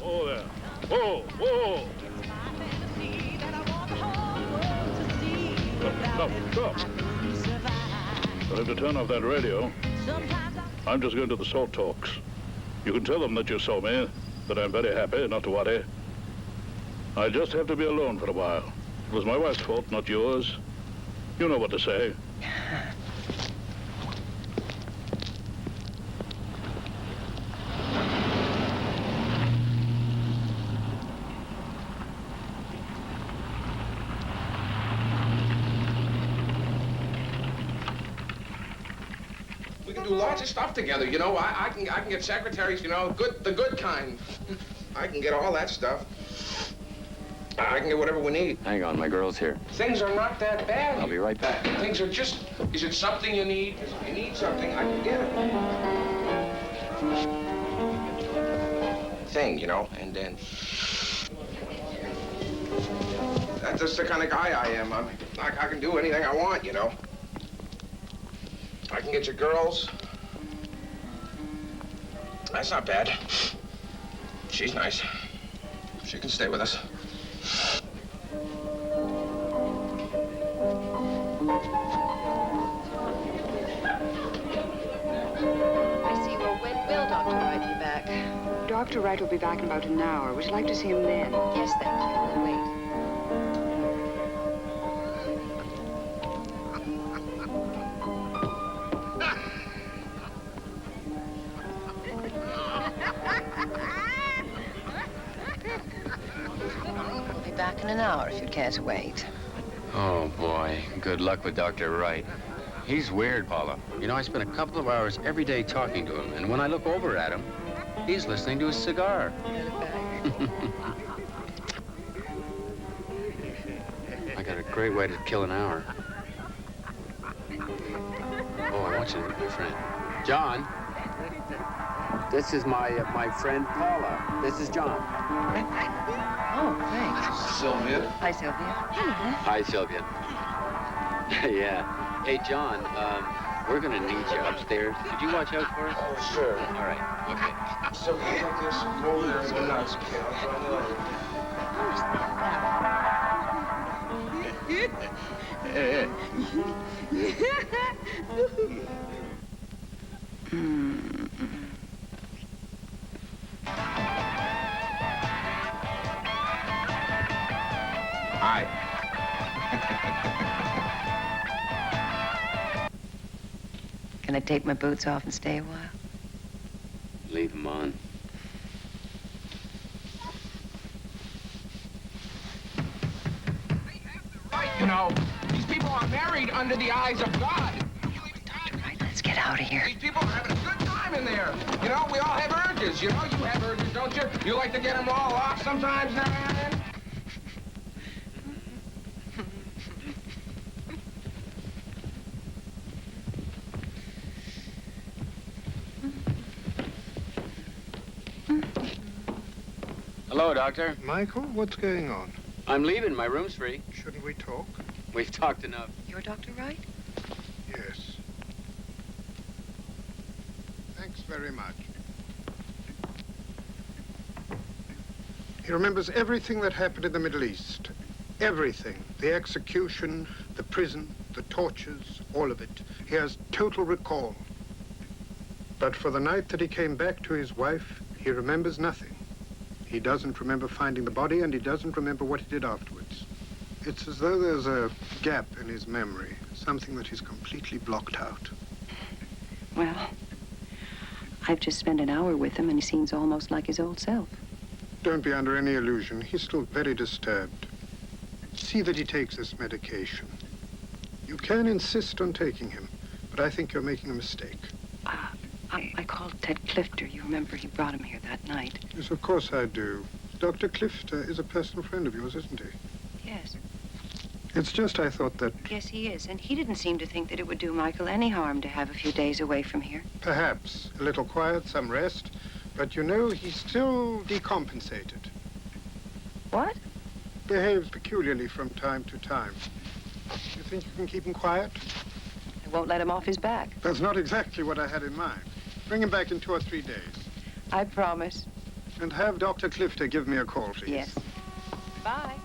Whoa there. Whoa, whoa. Stop. You'll have to turn off that radio. I'm just going to the salt talks. You can tell them that you saw me, that I'm very happy, not to worry. I just have to be alone for a while. It was my wife's fault, not yours. You know what to say. Do lots of stuff together, you know. I can get secretaries, you know, the good kind. I can get all that stuff. I can get whatever we need. Hang on, my girl's here. Things are not that bad. I'll be right back. Things are just, is it something you need? If you need something, I can get it. Thing, you know, and then that's just the kind of guy I am. I can do anything I want, you know. I can get your girls. That's not bad. She's nice. She can stay with us. I see. Well, when will Dr. Wright be back? Dr. Wright will be back in about an hour. Would you like to see him then? Yes, thank you. We'll wait. Back in an hour if you care to wait. Oh, boy. Good luck with Dr. Wright. He's weird, Paula. You know, I spend a couple of hours every day talking to him, and when I look over at him, he's listening to his cigar. I got a great way to kill an hour. Oh, I want you to meet my friend. John. This is my friend Paula. This is John. Oh, thanks. Sylvia. Hi, Sylvia. Hello. Hi, Sylvia. Yeah. Hey, John, we're gonna need you upstairs. Could you watch out for us? Oh, sure. All right. Okay. Sylvia, take this. Go over there and go nuts. Okay, I'll try the other. Hi. Can I take my boots off and stay a while? Leave them on. Right, you know, these people are married under the eyes of God. Dr. Wright, let's get out of here. These people are having a good time in there. You know, we all have urges, you know? You have urges, don't you? You like to get them all off sometimes now and then? Hello, Doctor. Michael, what's going on? I'm leaving. My room's free. Shouldn't we talk? We've talked enough. You're Dr. Wright? Yes. Thanks very much. He remembers everything that happened in the Middle East. Everything. The execution, the prison, the tortures, all of it. He has total recall. But for the night that he came back to his wife, he remembers nothing. He doesn't remember finding the body, and he doesn't remember what he did afterwards. It's as though there's a gap in his memory, something that he's completely blocked out. Well, I've just spent an hour with him, and he seems almost like his old self. Don't be under any illusion. He's still very disturbed. See that he takes this medication. You can insist on taking him, but I think you're making a mistake. I called Ted Clifter. You remember he brought him here that night. Yes, of course I do. Dr. Clifter is a personal friend of yours, isn't he? Yes. It's just I thought that Yes, he is. And he didn't seem to think that it would do Michael any harm to have a few days away from here. perhaps a little quiet, some rest, but you know, he's still decompensated. What? Behaves peculiarly from time to time. You think you can keep him quiet? I won't let him off his back. That's not exactly what I had in mind. Bring him back in 2 or 3 days. I promise. And have Dr. Clifton give me a call, please. Yes. Bye.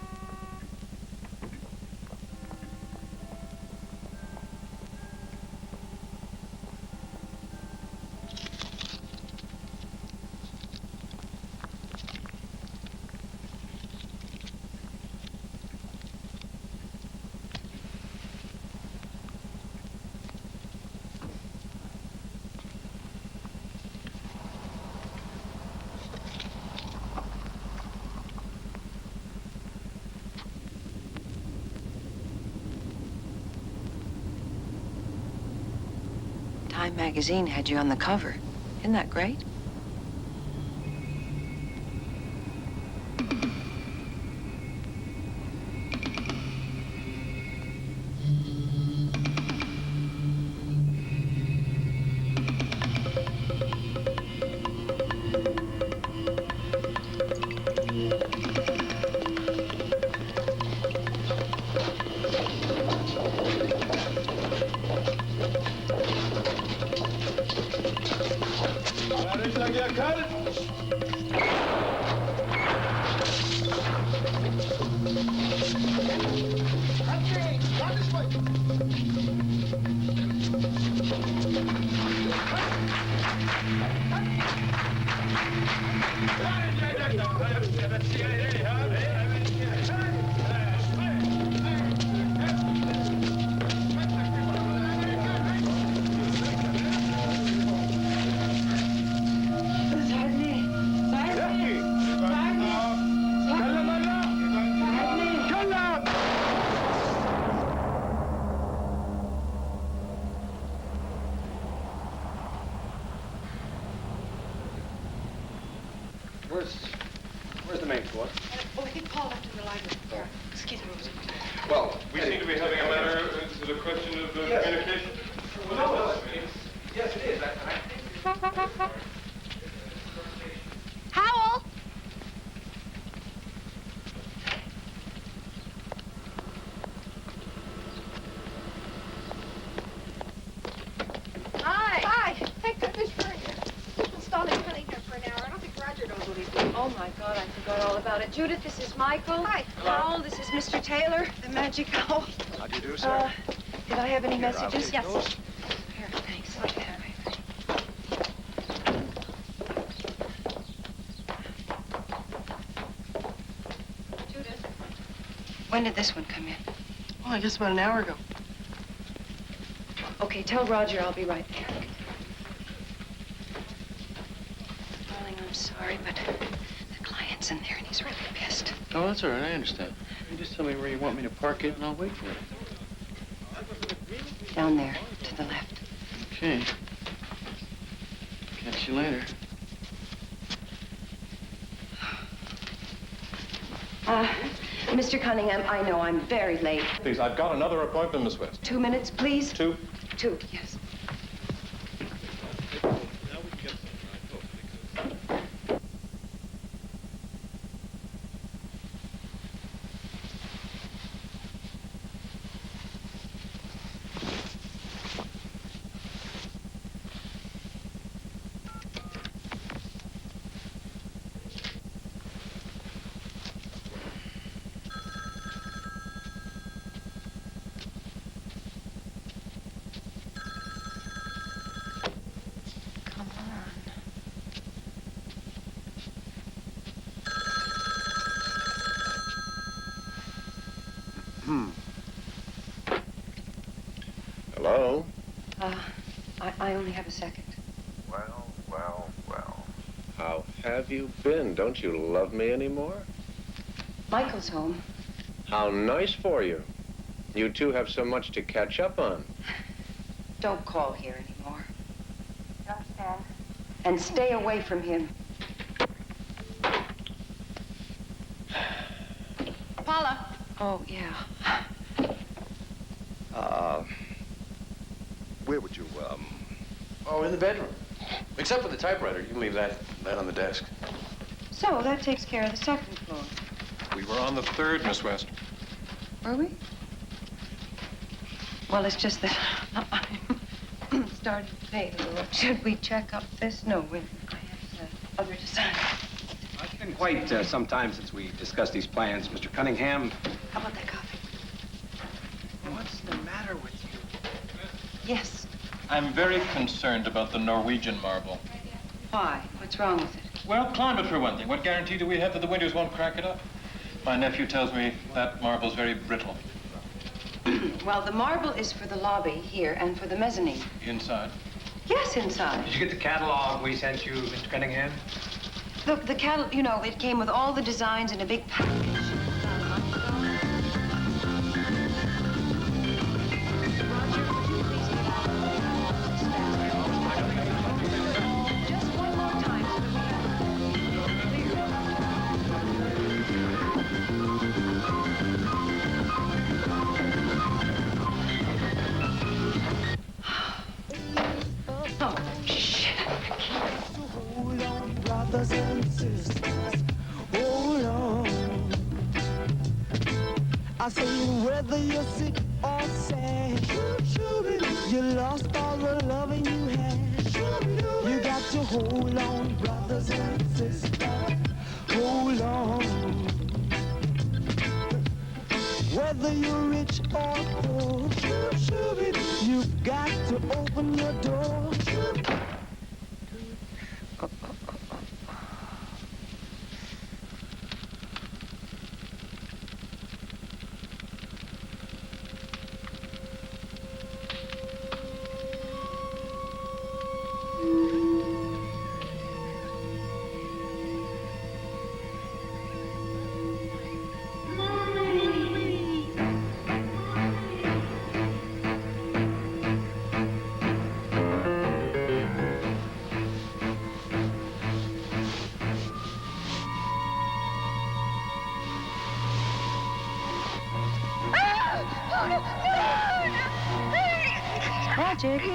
Time magazine had you on the cover. Isn't that great? Where's the main floor? Oh, I think Paul left in the library. There. Excuse me. Well, We seem to be having a matter, is it a question of communication? no, yes, it is. Howell! Hi! Hi! Thank goodness you're here. Stalling running here for an hour. I don't think Roger knows what he's doing. Oh, my God, I forgot all about it. Judith, this is Michael. Hi. Howell, this is Mr. Taylor, the magic owl. How do you do, sir? Did I have any Here, I'll messages? take those. Here, thanks. Judith, when did this one come in? Oh, I guess about an hour ago. Okay, tell Roger I'll be right there. Darling, I'm sorry, but the client's in there and he's really pissed. Oh, that's all right. I understand. You just tell me where you want me to park it, and I'll wait for it. Down there, to the left. Okay. Catch you later. Mr. Cunningham, I know I'm very late. Please, I've got another appointment, Miss West. 2 minutes, please? 2? 2, yes. Hello? I only have a second. Well, well, well. How have you been? Don't you love me anymore? Michael's home. How nice for you. You two have so much to catch up on. Don't call here anymore. You understand? And stay away from him. Paula. Oh, yeah. Where would you, Oh, in the bedroom. Except for the typewriter. You can leave that on the desk. So, that takes care of the second floor. We were on the 3rd, Miss West. Were we? Well, it's just that I'm starting to fade a little. Should we check up this? No, I have other design. been quite some time since we discussed these plans. Mr. Cunningham. How about that coffee? What's the matter with you? Yes. I'm very concerned about the Norwegian marble. Why? What's wrong with it? Well, climate for one thing. What guarantee do we have that the winters won't crack it up? My nephew tells me that marble's very brittle. Well, the marble is for the lobby here and for the mezzanine. Inside? Yes, inside. Did you get the catalog we sent you, Mr. Cunningham? Look, the catalog, you know, it came with all the designs in a big package. Just one more time so that we Oh, shit. Hold on, brothers and sisters, hold on. I say whether you're sick or sad, you lost all the loving you had. You got to hold on, brothers and sisters, hold on. Whether you're rich or poor, you've got to open your door. Magic. You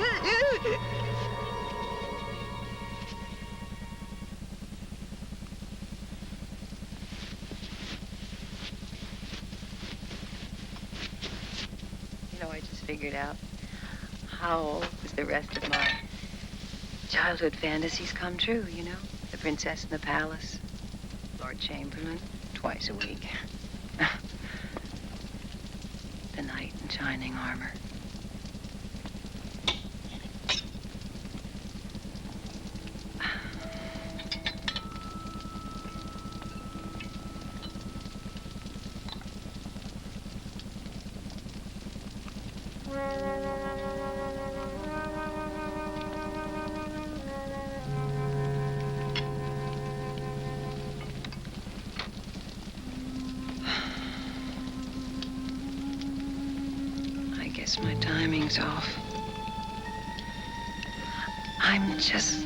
know, I just figured out how the rest of my childhood fantasies come true, you know? The princess in the palace, Lord Chamberlain, twice a week. The knight in shining armor. I guess my timing's off. I'm just...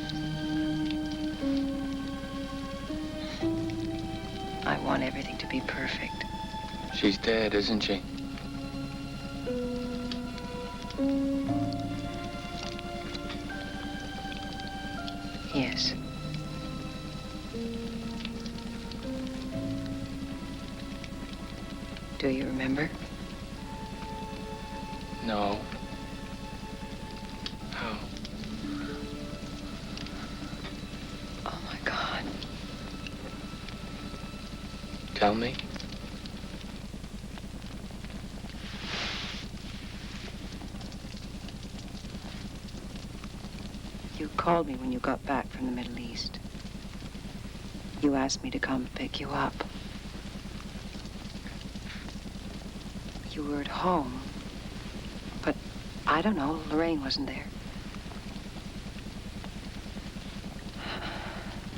I want everything to be perfect. She's dead, isn't she? Yes. Do you remember? No. How? Oh, my God. Tell me. You called me when you got back from the Middle East. You asked me to come pick you up. You were at home, but I don't know, Lorraine wasn't there.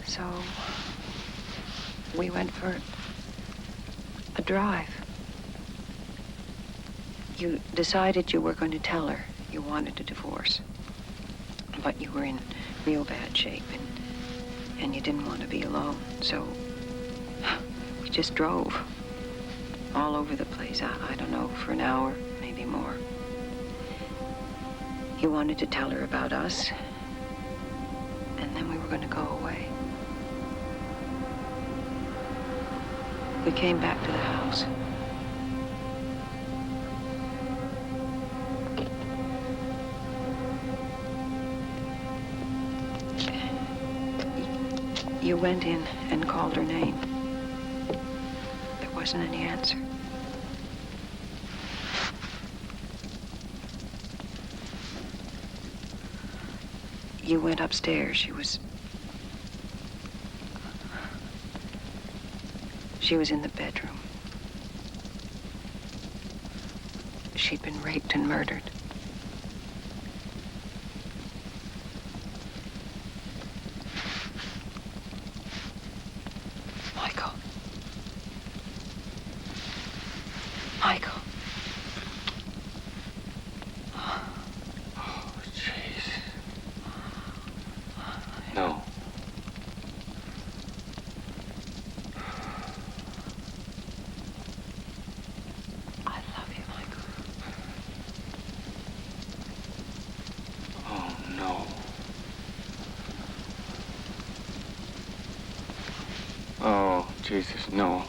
So we went for a drive. You decided you were going to tell her you wanted a divorce. But you were in real bad shape, and you didn't want to be alone. So we just drove all over the place. I don't know, for an hour, maybe more. You wanted to tell her about us, and then we were going to go away. We came back to the house. You went in and called her name. There wasn't any answer. You went upstairs. She was in the bedroom. She'd been raped and murdered. Michael. Michael. Oh, jeez. No. I love you, Michael. Oh, no. Oh, Jesus, no.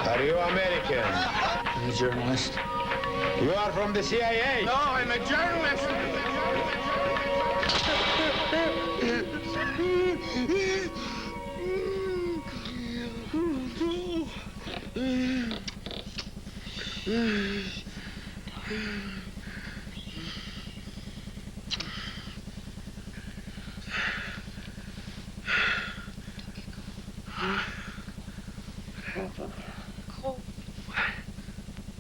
Are you American? I'm a journalist. You are from the CIA? No, I'm a journalist.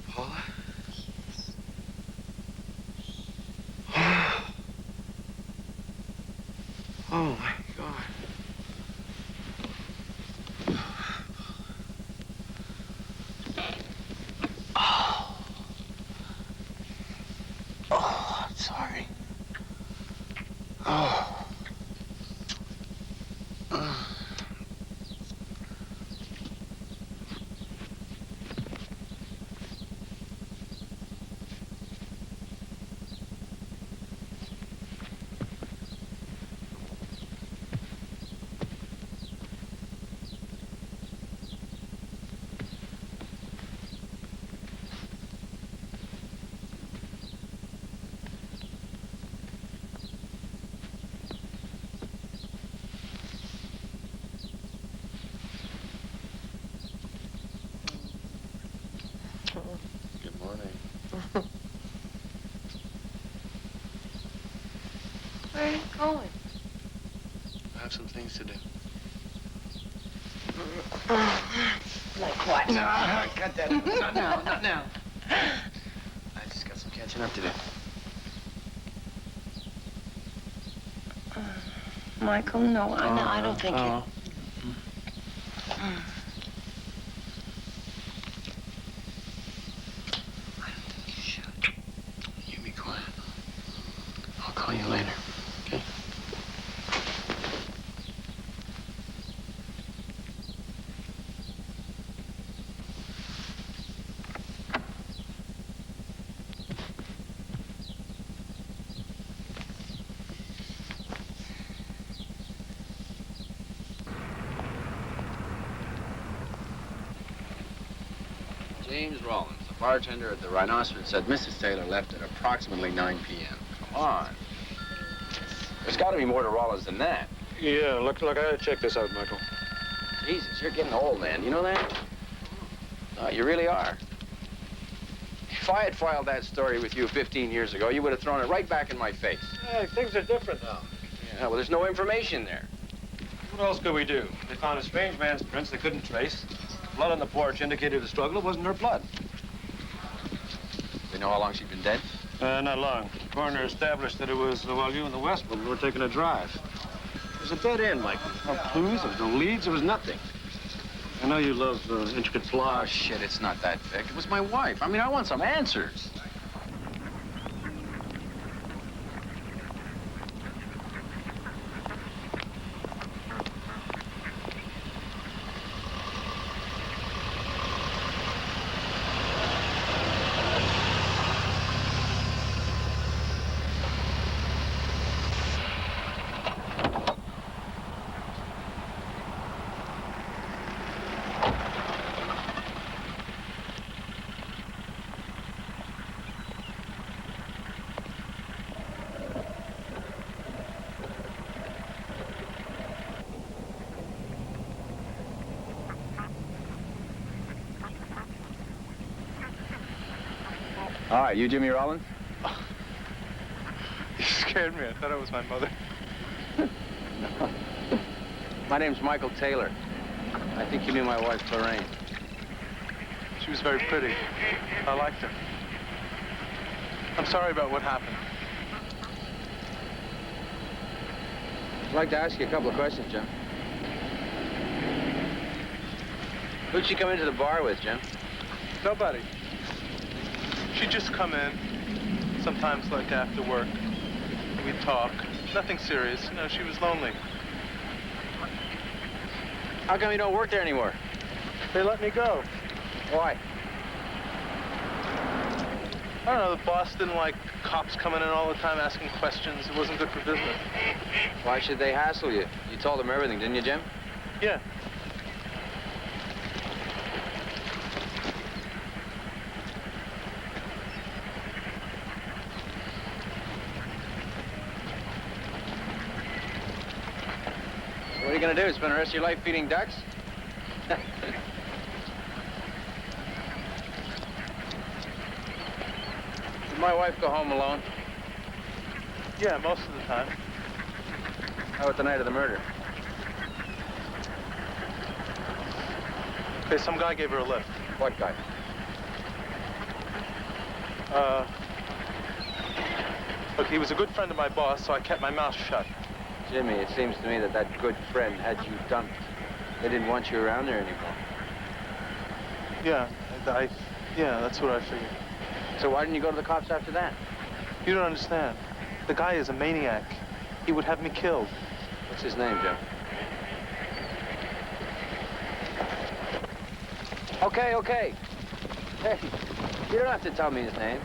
Paula? Oh, my God. Oh, I'm sorry. Oh. Good morning. Where are you going? I have some things to do. Like what? No, cut that. Not now, not now. I just got some catching up to do. Michael, no, I don't think you... You be quiet. I'll call you later, okay? James Rollins, the bartender at the Rhinoceros, said Mrs. Taylor left at approximately 9 p.m. Come on. There's got to be more to Rollins than that. Yeah, look, I gotta check this out, Michael. Jesus, you're getting old, man. You know that? No, you really are. If I had filed that story with you 15 years ago, you would have thrown it right back in my face. Hey, things are different now. Yeah, well, there's no information there. What else could we do? They found a strange man's prints they couldn't trace. Blood on the porch indicated a struggle. It wasn't her blood. They know how long she'd been dead? Not long. The coroner established that it was while you and the Westwood were taking a drive. It was a dead end, Michael. No clues, there was no leads, there was nothing. I know you love intricate Oh, plots. shit, it's not that thick. It was my wife. I mean, I want some answers. Hi, you Jimmy Rollins? You scared me. I thought it was my mother. My name's Michael Taylor. I think you knew my wife, Lorraine. She was very pretty. I liked her. I'm sorry about what happened. I'd like to ask you a couple of questions, Jim. Who'd she come into the bar with, Jim? Nobody. She'd just come in, sometimes like after work. We'd talk. Nothing serious. You know, she was lonely. How come you don't work there anymore? They let me go. Why? I don't know, the boss didn't like cops coming in all the time asking questions. It wasn't good for business. Why should they hassle you? You told them everything, didn't you, Jim? Yeah. What are you gonna do? Spend the rest of your life feeding ducks? Did my wife go home alone? Yeah, most of the time. How about the night of the murder? Okay, some guy gave her a lift. What guy? Look, he was a good friend of my boss, so I kept my mouth shut. Jimmy, it seems to me that that good friend had you dumped. They didn't want you around there anymore. Yeah, yeah, that's what I figured. So why didn't you go to the cops after that? You don't understand. The guy is a maniac. He would have me killed. What's his name, Jim? Okay. Hey, you don't have to tell me his name.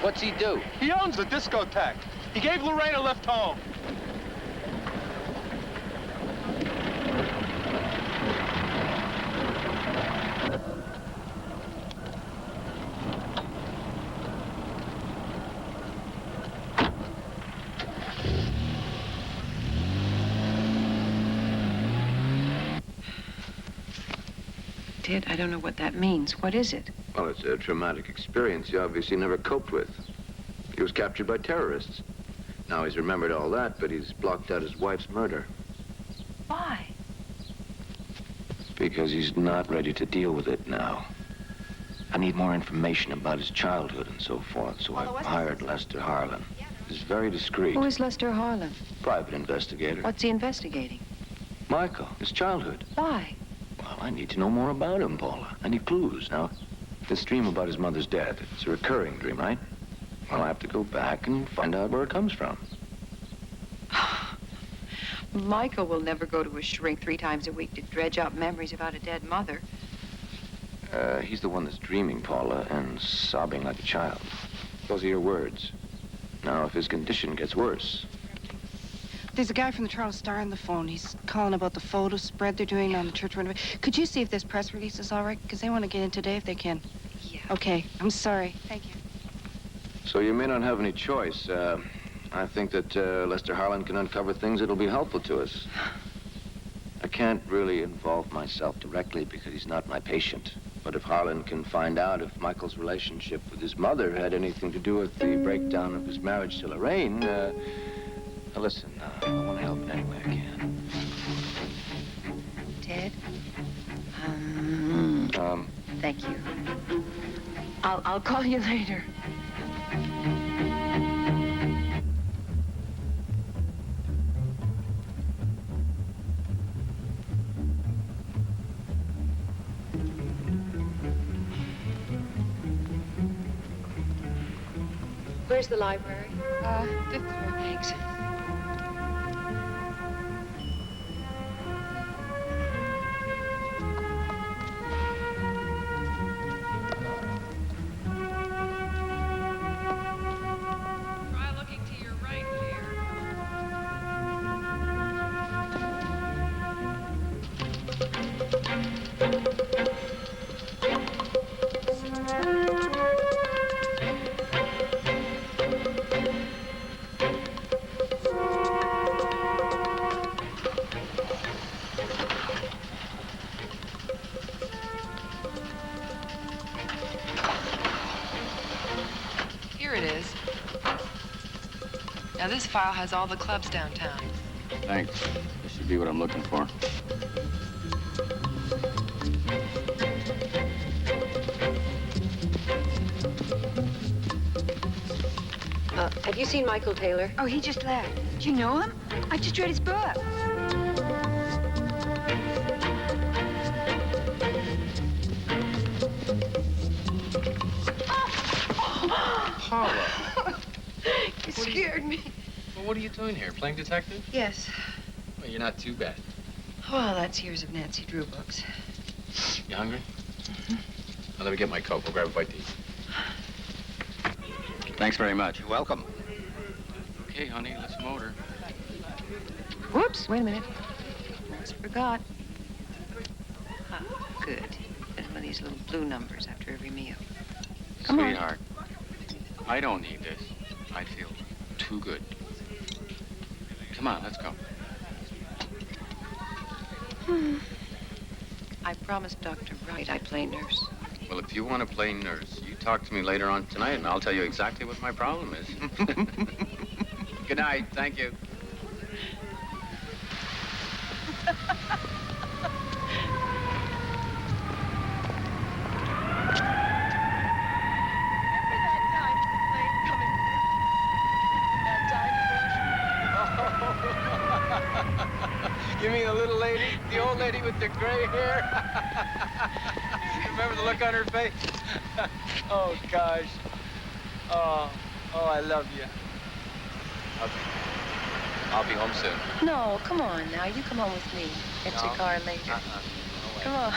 What's he do? He owns a discotheque. He gave Lorraine a lift home. Ted, I don't know what that means. What is it? Well, it's a traumatic experience he obviously never coped with. He was captured by terrorists. Now he's remembered all that, but he's blocked out his wife's murder. Why? Because he's not ready to deal with it now. I need more information about his childhood and so forth, so I've hired Lester Harlan. He's very discreet. Who is Lester Harlan? Private investigator. What's he investigating? Michael, his childhood. Why? Well, I need to know more about him, Paula. I need clues. Now, this dream about his mother's death, it's a recurring dream, right? Well, I have to go back and find out where it comes from. Michael will never go to a shrink 3 times a week to dredge up memories about a dead mother. He's the one that's dreaming, Paula, and sobbing like a child. Those are your words. Now, if his condition gets worse... There's a guy from the Charles Star on the phone. He's calling about the photo spread they're doing on the church renovation. Could you see if this press release is all right? Because they want to get in today if they can. Yeah. Okay, I'm sorry. Thank you. So you may not have any choice. I think that Lester Harlan can uncover things that'll be helpful to us. I can't really involve myself directly because he's not my patient. But if Harlan can find out if Michael's relationship with his mother had anything to do with the breakdown of his marriage to Lorraine, listen, I want to help in any way I can. Ted? Thank you. I'll call you later. Where's the library? Fifth floor. Thanks. Try looking to your right, dear. Here it is. Now this file has all the clubs downtown. Thanks. This should be what I'm looking for. Have you seen Michael Taylor? Oh, he just left. Do you know him? I just read his book. Paula. You scared me. Well, what are you doing here? Playing detective? Yes. Well, you're not too bad. Well, that's years of Nancy Drew books. You hungry? Well, let me get my coat. We'll grab a bite to eat. Thanks very much. You're welcome. Okay, honey, let's motor. Whoops, wait a minute. Almost forgot. Ah, good. There's one of these little blue numbers after every meal. Come on. Sweetheart, I don't need this. I feel too good. Come on, let's go. I promised Dr. Wright I'd play nurse. Well, if you want to play nurse, you talk to me later on tonight, and I'll tell you exactly what my problem is. Good night. Thank you. You mean the little lady? The old lady with the gray hair? Remember the look on her face? Oh, gosh. Oh, I love you. I'll be home soon. No, come on now. You come home with me. Get your car later. No way. Come on.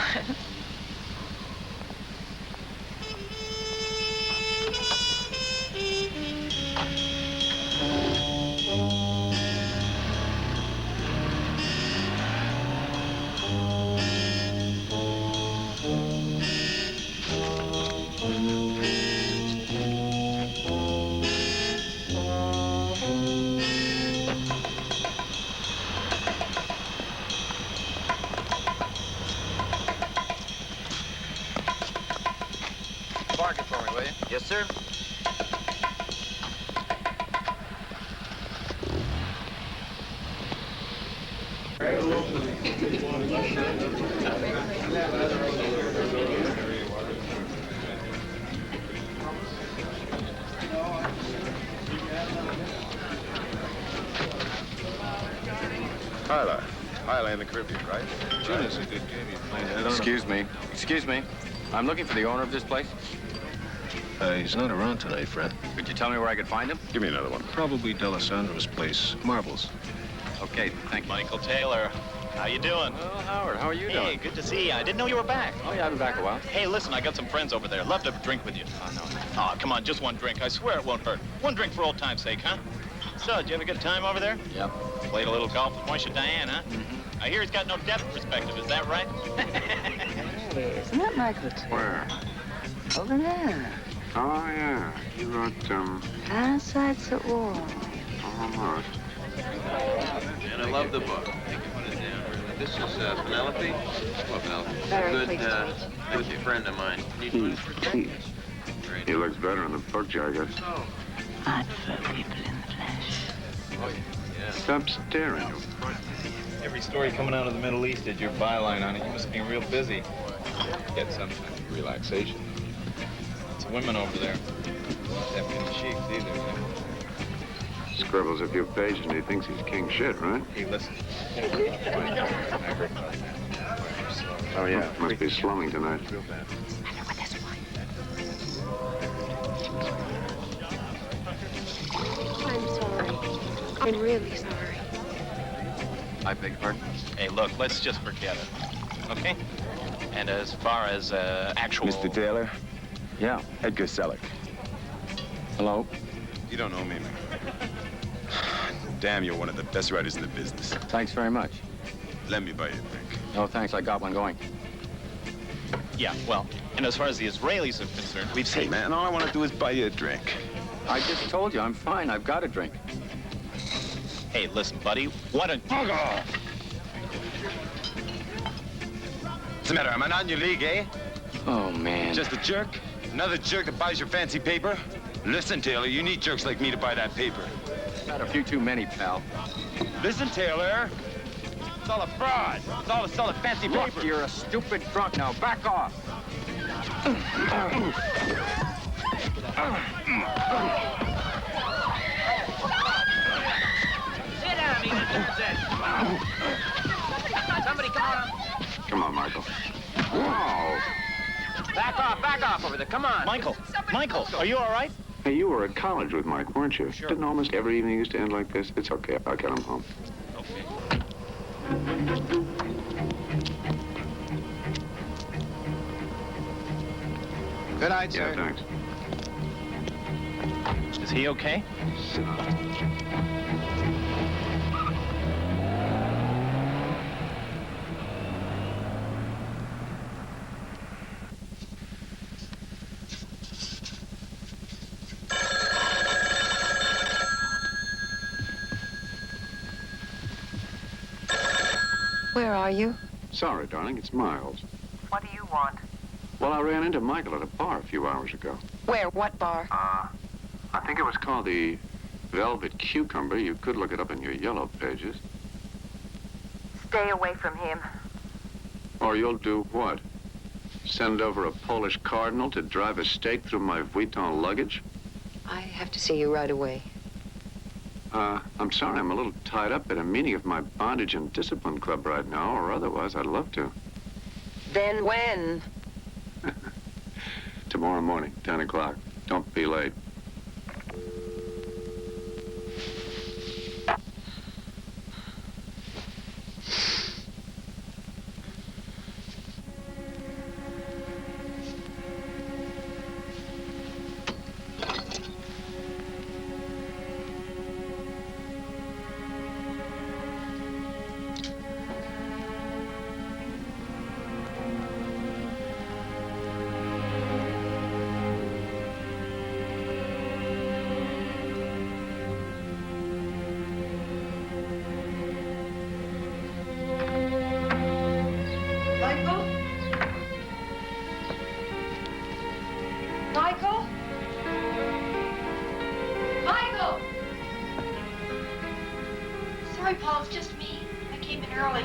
Park it for me, will you? Yes, sir. Hyla in the Caribbean, right? Junior's a good game. Excuse me. Excuse me. I'm looking for the owner of this place. He's not around tonight, Fred. Could you tell me where I could find him? Give me another one. Probably Delisandro's place. Marbles. Okay, thank you. Michael Taylor. How you doing? Well, Howard, how are you doing? Hey, good to see you. I didn't know you were back. Oh, yeah, I've been back a while. Hey, listen, I got some friends over there. Love to have a drink with you. Oh, no. Oh, come on, just one drink. I swear it won't hurt. One drink for old time's sake, huh? So, did you have a good time over there? Yep. Played a little golf with Moisha Diane, huh? I hear he's got no depth perspective. Is that right? Isn't that Michael? Where? Over there. Oh, yeah. He wrote, Ironside's at war. almost. And I love the book. You can put it down. This is Penelope. Well, Penelope. Very Good, pleased to meet good friend of mine. Need one? He looks better in the picture, I guess. I prefer people in the flesh. Oh, yeah. Stop staring. Every story coming out of the Middle East had your byline on it. You must be real busy. Get some kind of relaxation. It's women over there. Not that many sheiks either. Scribbles a few pages and he thinks he's king shit, right? Hey, listen. Oh, yeah. Must be slumming tonight. Real bad. I'm really sorry. I beg your pardon? Hey, look, let's just forget it, okay? And as far as actual... Mr. Taylor? Yeah. Edgar Selleck. Hello? You don't know me, man. Damn, you're one of the best writers in the business. Thanks very much. Let me buy you a drink. No, thanks. I got one going. Yeah, well, and as far as the Israelis are concerned, we've seen... Hey, man, all I want to do is buy you a drink. I just told you, I'm fine. I've got a drink. Hey, listen, buddy, what a... Bug off! What's the matter? Am I not in your league, eh? Oh, man. Just a jerk? Another jerk that buys your fancy paper? Listen, Taylor, you need jerks like me to buy that paper. Got a few too many, pal. Listen, Taylor. It's all a fraud. It's all to sell a fancy paper. Look, you're a stupid drunk now. Back off. Sit down, he deserves it. Somebody come on. Come on, Michael. Whoa. Back off over there. Come on. Michael, are you all right? Hey, you were at college with Mike, weren't you? Sure. Didn't almost every evening used to end like this? It's okay. I'll get him home. Okay. Good night, sir. Yeah, thanks. Is he okay? Sit down. Where are you? Sorry, darling, it's Miles. What do you want? Well, I ran into Michael at a bar a few hours ago. Where? What bar? I think it was called the Velvet Cucumber. You could look it up in your yellow pages. Stay away from him. Or you'll do what? Send over a Polish cardinal to drive a stake through my Vuitton luggage? I have to see you right away. I'm sorry, I'm a little tied up at a meeting of my bondage and discipline club right now, or otherwise I'd love to. Then when? Tomorrow morning, 10 o'clock. Don't be late. Michael? Michael? Michael! Sorry, Paul, it's just me. I came in early.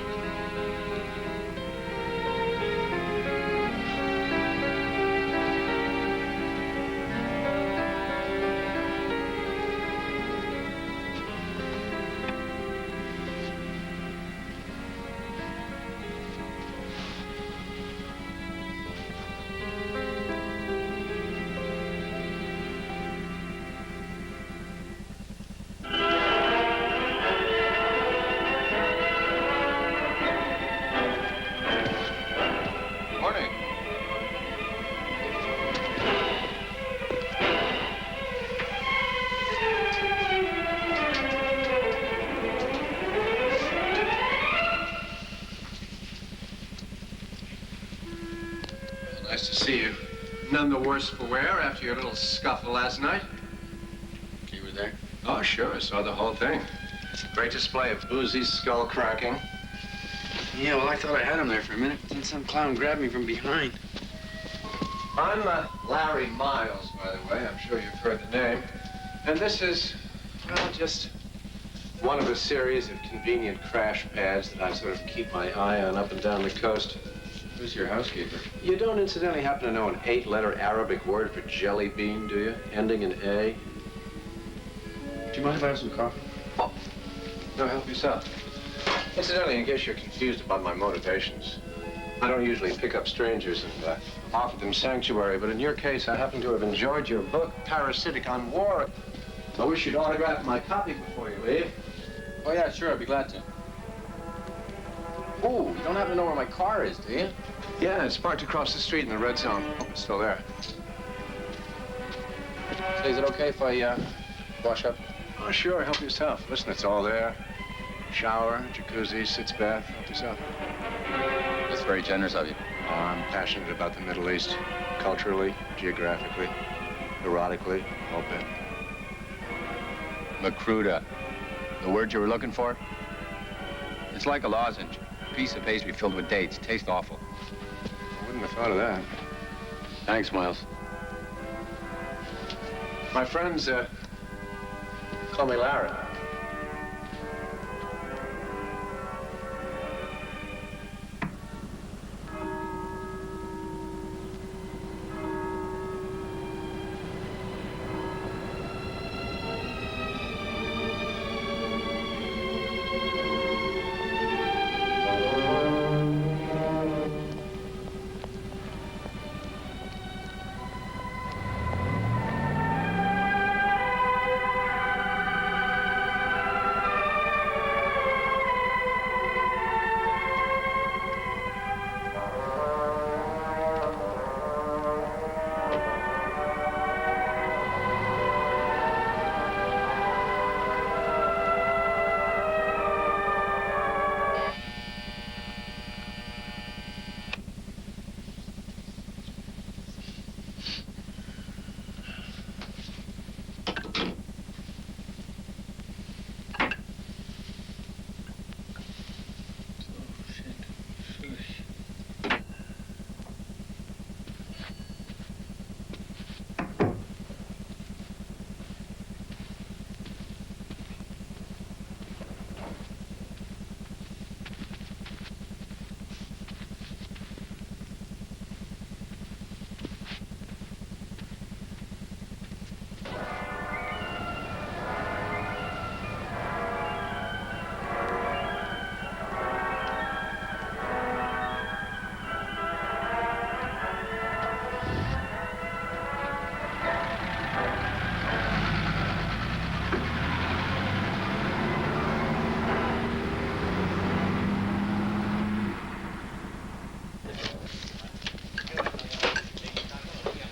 Morning. Nice to see you. None the worse for wear after your little scuffle last night. You were there? Oh, sure. I saw the whole thing. Great display of boozy skull cracking. Yeah, well, I thought I had him there for a minute. Then some clown grabbed me from behind. I'm Larry Miles, by the way. I'm sure you've heard the name. And this is, well, just one of a series of convenient crash pads that I sort of keep my eye on up and down the coast. Who's your housekeeper? You don't incidentally happen to know an 8-letter Arabic word for jelly bean, do you? Ending in A? Do you mind if I have some coffee? Oh, no, help yourself. Incidentally, in case you're confused about my motivations, I don't usually pick up strangers and offer them sanctuary, but in your case, I happen to have enjoyed your book, Parasitic on War. I wish you'd autograph my copy before you leave. Oh, yeah, sure, I'd be glad to. Ooh, you don't happen to know where my car is, do you? Yeah, it's parked across the street in the red zone. Hope it's still there. Say, is it okay if I, wash up? Oh, sure, help yourself. Listen, it's all there. Shower, jacuzzi, sitz bath, help yourself. That's very generous of you. Oh, I'm passionate about the Middle East. Culturally, geographically, erotically, all bit. Macruda. The word you were looking for? It's like a lozenge. A piece of pastry filled with dates. Tastes awful. I wouldn't have thought of that. Thanks, Miles. My friends, call me Larry.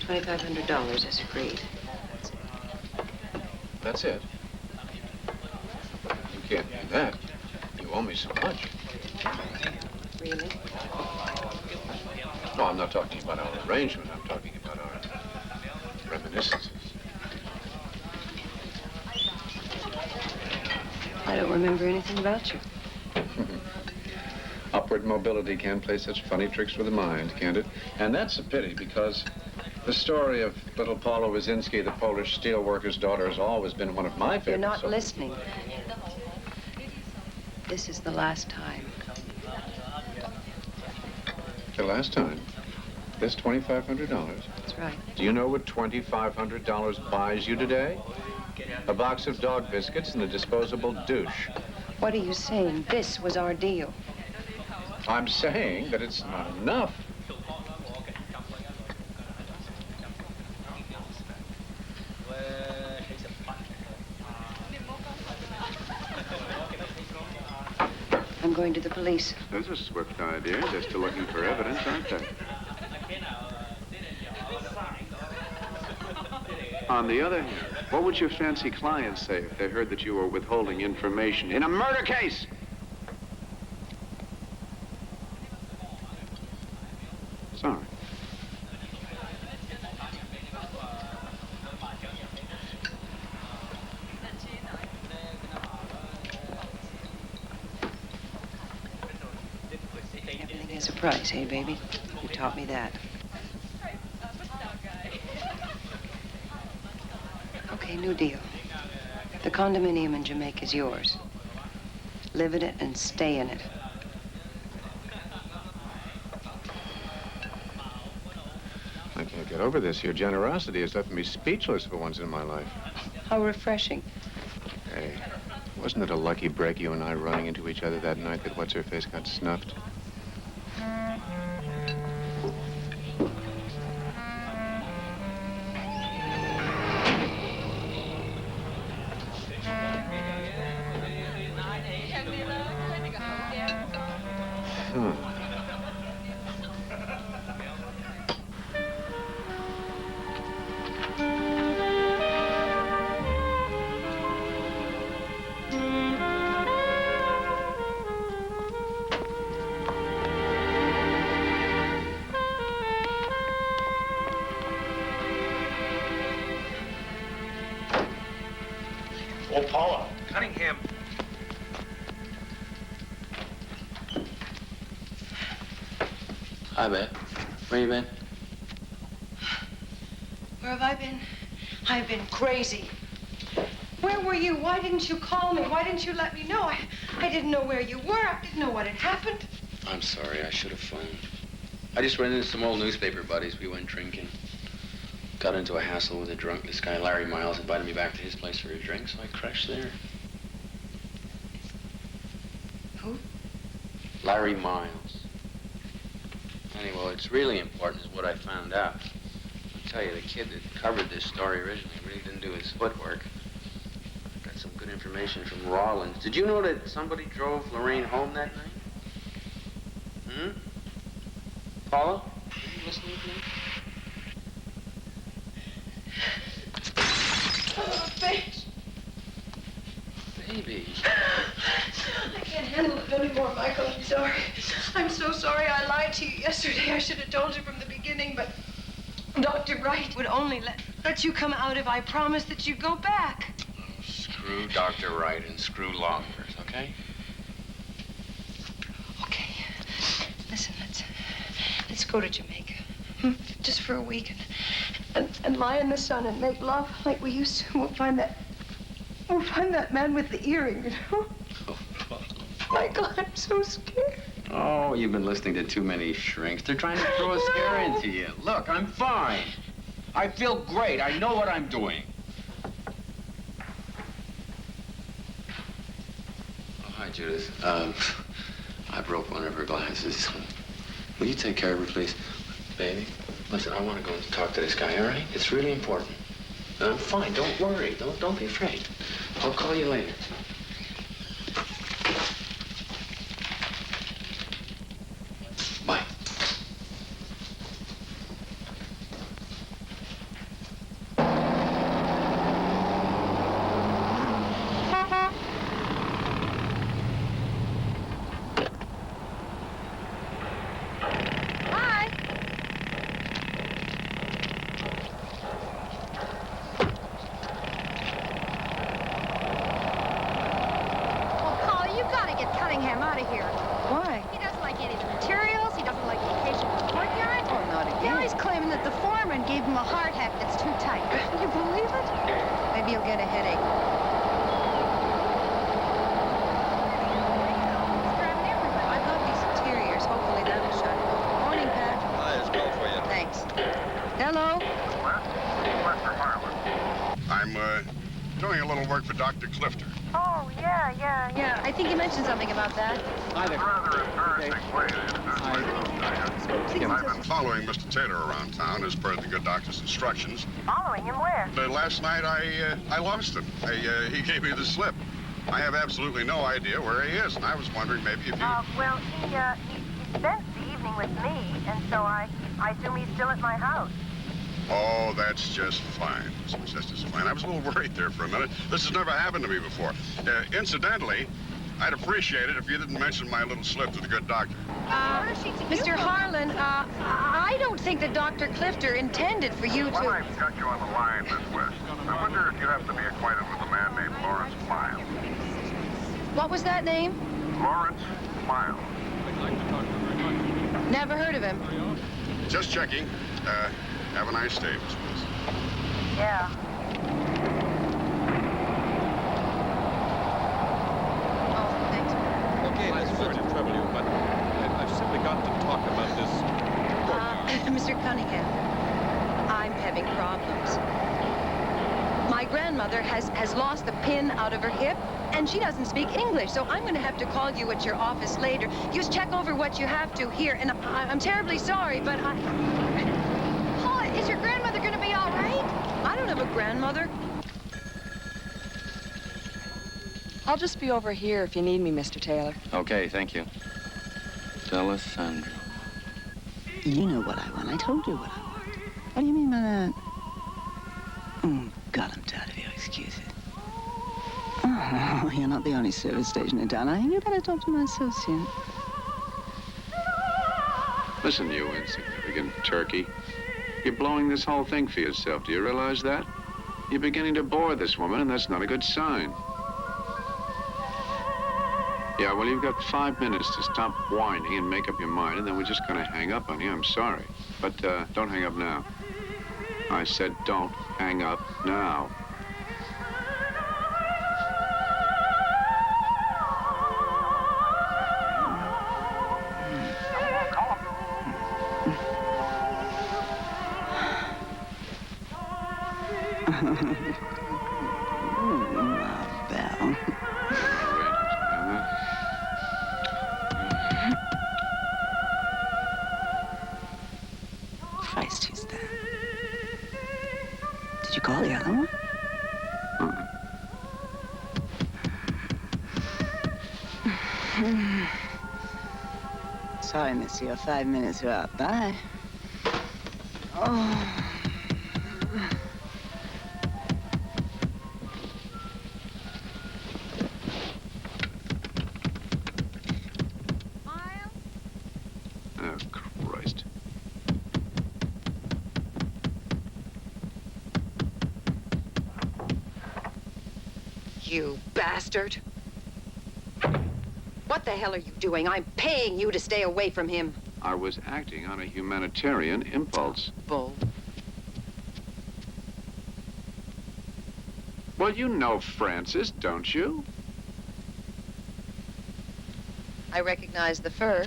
$2,500 as agreed. That's it. You can't do that. You owe me so much. Really? No, I'm not talking about our arrangement. I'm talking about our reminiscences. I don't remember anything about you. Upward mobility can play such funny tricks with the mind, can't it? And that's a pity, because the story of little Paula Wyszynski, the Polish steelworker's daughter, has always been one of my favorites. You're not listening. This is the last time. The last time? This $2,500? That's right. Do you know what $2,500 buys you today? A box of dog biscuits and a disposable douche. What are you saying? This was our deal. I'm saying that it's not enough. I'm going to the police. That's a swift idea. They're still looking for evidence, aren't they? On the other hand, what would your fancy clients say if they heard that you were withholding information in a murder case? Sorry. Everything has a price, hey, baby? You taught me that. Okay, new deal. The condominium in Jamaica is yours. Live in it and stay in it. I can't get over this. Your generosity has left me speechless for once in my life. How refreshing. Hey, wasn't it a lucky break, you and I running into each other that night that What's-Her-Face got snuffed? Paula. Cunningham. Hi, babe. Where you been? Where have I been? I've been crazy. Where were you? Why didn't you call me? Why didn't you let me know? I didn't know where you were. I didn't know what had happened. I'm sorry. I should have phoned. I just ran into some old newspaper buddies. We went drinking. Got into a hassle with a drunk. This guy, Larry Miles, invited me back to his place for a drink, so I crashed there. Who? Larry Miles. Anyway, what's really important is what I found out. I'll tell you, the kid that covered this story originally really didn't do his footwork. Got some good information from Rawlins. Did you know that somebody drove Lorraine home that night? Hmm? Paula? Are you listening to me? Oh, bitch. Baby. I can't handle it anymore, Michael. I'm sorry. I'm so sorry I lied to you yesterday. I should have told you from the beginning, but Dr. Wright would only let you come out if I promised that you'd go back. Oh, screw Dr. Wright and screw lawmakers, okay? Okay. Listen, let's go to Jamaica. Just for a week and lie in the sun and make love like we used to. We'll find that man with the earring, you know? Oh, Michael, I'm so scared. Oh, you've been listening to too many shrinks. They're trying to throw a scare into you. Look, I'm fine. I feel great. I know what I'm doing. Oh, hi, Judith. I broke one of her glasses. Will you take care of her, please? Baby, listen, I want to go and talk to this guy, all right? It's really important. And I'm fine. Don't worry. Don't be afraid. I'll call you later. Bye. Dr. Clifter. Oh, yeah. I think you mentioned something about that. Hi there. Rather embarrassing way to introduce I've been following Mr. Taylor around town as per the good doctor's instructions. Following him where? Last night I lost him. He gave me the slip. I have absolutely no idea where he is, and I was wondering maybe if you... Well, he spent the evening with me, and so I assume he's still at my house. Oh, that's just fine. That's just fine. I was a little worried there for a minute. This has never happened to me before. Incidentally, I'd appreciate it if you didn't mention my little slip to the good doctor. Mr. Harlan, I don't think that Dr. Clifter intended for you to... Well, I've got you on the line, Miss West. I wonder if you happen to be acquainted with a man named Lawrence Miles. What was that name? Lawrence Miles. Never heard of him. Just checking. Have a nice day, Miss West. Yeah. Oh, thanks. Okay, let's sorry to trouble you, but I've simply got to talk about this. Mr. Cunningham, I'm having problems. My grandmother has lost the pin out of her hip, and she doesn't speak English, so I'm going to have to call you at your office later. Just check over what you have to here, and I'm terribly sorry, but Paula, is your grandmother going to be all right? I don't have a grandmother. I'll just be over here if you need me, Mr. Taylor. Okay, thank you. Alessandro. You know what I want. I told you what I want. What do you mean by that? Oh, God, I'm tired of your excuses. Oh, you're not the only service station in town. I think you better talk to my associate. Listen, you insignificant turkey. You're blowing this whole thing for yourself. Do you realize that? You're beginning to bore this woman, and that's not a good sign. Yeah, well, you've got 5 minutes to stop whining and make up your mind, and then we're just gonna hang up on you. I'm sorry. But don't hang up now. I said don't hang up now. My Belle. Christ, who's that? Did you call the other one? Sorry, miss, your 5 minutes are up. Bye. Oh. Oh, Christ. You bastard! What the hell are you doing? I'm paying you to stay away from him. I was acting on a humanitarian impulse. Bull. Well, you know Francis, don't you? I recognize the fur.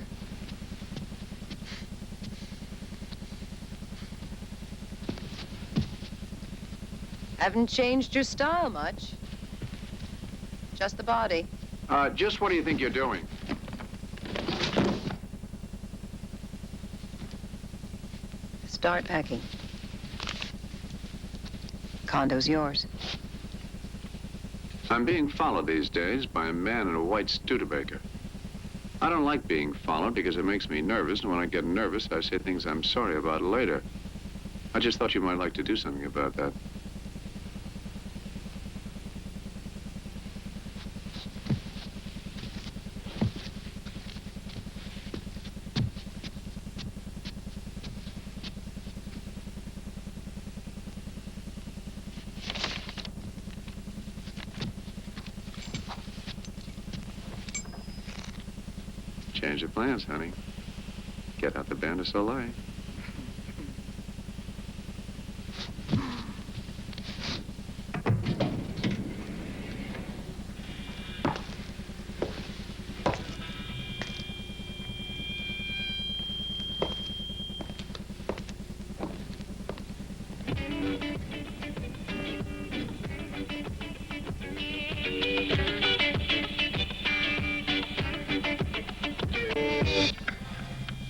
Haven't changed your style much. Just the body. Just what do you think you're doing? Start packing. Condo's yours. I'm being followed these days by a man in a white Studebaker. I don't like being followed because it makes me nervous, and when I get nervous, I say things I'm sorry about later. I just thought you might like to do something about that. Change of plans, honey. Get out the Band of Soleil.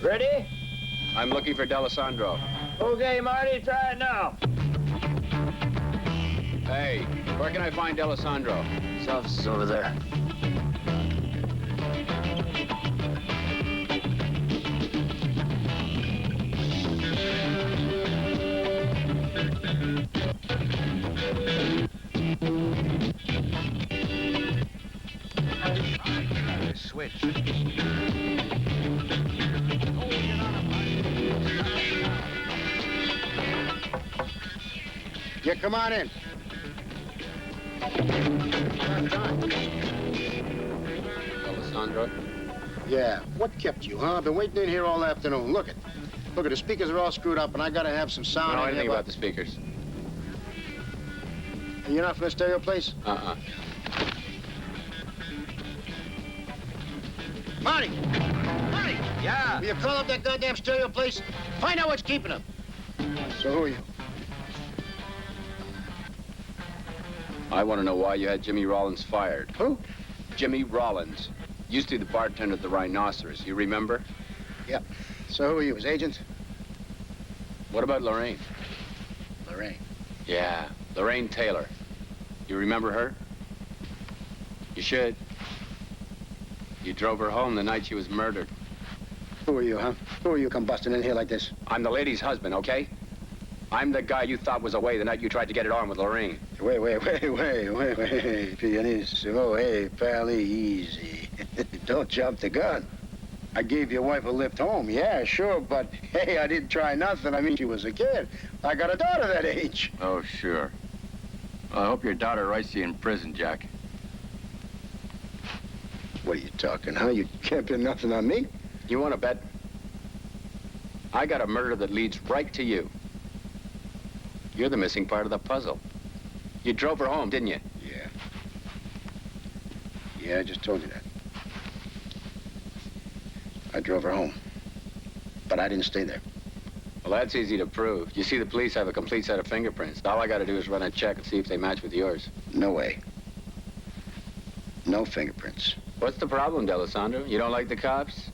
Ready? I'm looking for D'Alessandro. Okay, Marty, try it now. Hey, where can I find D'Alessandro? His office is over there. Switch. Yeah, come on in. D'Alessandro? Yeah, what kept you, huh? I've been waiting in here all afternoon. Look at the speakers are all screwed up, and I gotta have some sound. I don't know in anything here, about the speakers. You're not from the stereo place? Uh-uh. Marty! Marty! Yeah? Will you call up that goddamn stereo place? Find out what's keeping them. So who are you? I want to know why you had Jimmy Rollins fired. Who? Jimmy Rollins. Used to be the bartender at the Rhinoceros. You remember? Yep. So who are you, his agent? What about Lorraine? Lorraine. Yeah, Lorraine Taylor. You remember her? You should. You drove her home the night she was murdered. Who are you, huh? Who are you come busting in here like this? I'm the lady's husband, okay? I'm the guy you thought was away the night you tried to get it on with Lorraine. Wait. Pianist. Oh, hey, pal, easy. Don't jump the gun. I gave your wife a lift home, yeah, sure, but hey, I didn't try nothing. I mean, she was a kid. I got a daughter that age. Oh, sure. Well, I hope your daughter writes you in prison, Jack. What are you talking, huh? You can't pin nothing on me. You want to bet? I got a murder that leads right to you. You're the missing part of the puzzle. You drove her home, didn't you? Yeah. Yeah, I just told you that. I drove her home. But I didn't stay there. Well, that's easy to prove. You see, the police have a complete set of fingerprints. All I got to do is run a check and see if they match with yours. No way. No fingerprints. What's the problem, D'Alessandro? You don't like the cops?